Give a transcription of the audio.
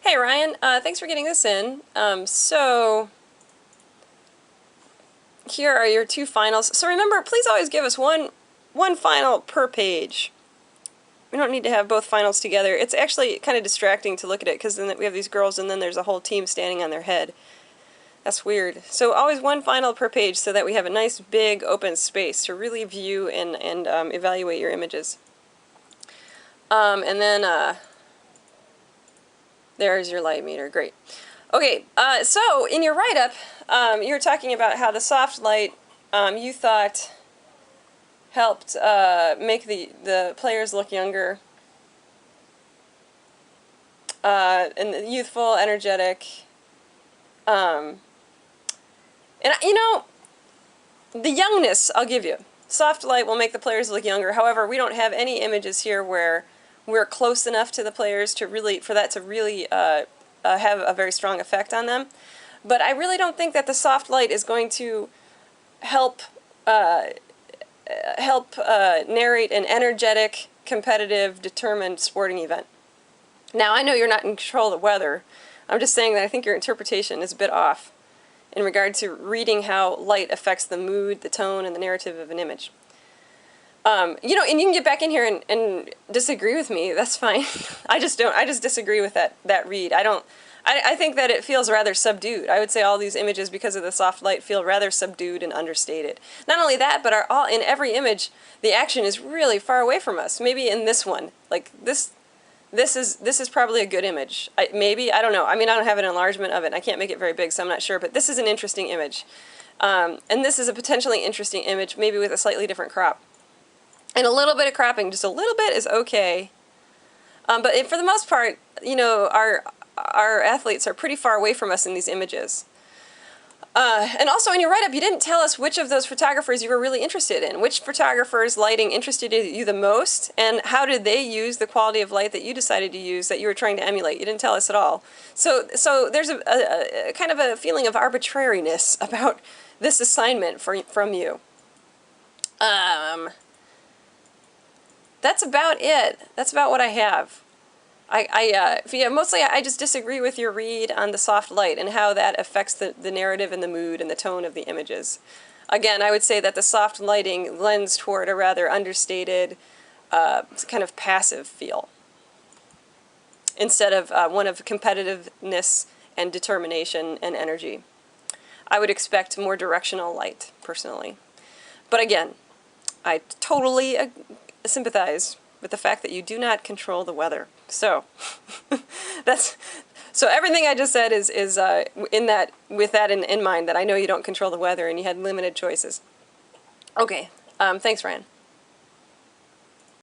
Hey Ryan, thanks for getting this in. So here are your two finals. So remember, please always give us one final per page. We don't need to have both finals together. It's actually kind of distracting to look at it because then we have these girls and then there's a whole team standing on their head. That's weird. So always one final per page so that we have a nice big open space to really view and evaluate your images. And then there's your light meter. Great. Okay, so in your write-up, you were talking about how the soft light you thought helped make the players look younger and youthful, energetic. And you know, the youngness I'll give you. Soft light will make the players look younger. However, we don't have any images here where we're close enough to the players to really have a very strong effect on them. But I really don't think that the soft light is going to help narrate an energetic, competitive, determined sporting event. Now, I know you're not in control of the weather. I'm just saying that I think your interpretation is a bit off in regard to reading how light affects the mood, the tone, and the narrative of an image. You know, and you can get back in here and disagree with me. That's fine. I just disagree with that read. I think that it feels rather subdued. I would say all these images, because of the soft light, feel rather subdued and understated. Not only that, but in every image, the action is really far away from us. Maybe in this one, like this is probably a good image. Maybe, I don't know. I mean, I don't have an enlargement of it. I can't make it very big, so I'm not sure. But this is an interesting image. And this is a potentially interesting image, maybe with a slightly different crop. And a little bit of cropping, just a little bit, is okay. But for the most part, you know, our athletes are pretty far away from us in these images. And also in your write-up, you didn't tell us which of those photographers you were really interested in. Which photographer's lighting interested you the most, and how did they use the quality of light that you decided to use that you were trying to emulate? You didn't tell us at all. So there's a kind of a feeling of arbitrariness about this assignment from you. That's about it. That's about what I have. Mostly I just disagree with your read on the soft light and how that affects the narrative and the mood and the tone of the images. Again, I would say that the soft lighting lends toward a rather understated, kind of passive feel, instead of one of competitiveness and determination and energy. I would expect more directional light, personally. But again, I totally sympathize with the fact that you do not control the weather. So so everything I just said is with that in mind, that I know you don't control the weather and you had limited choices. Okay, thanks, Ryan.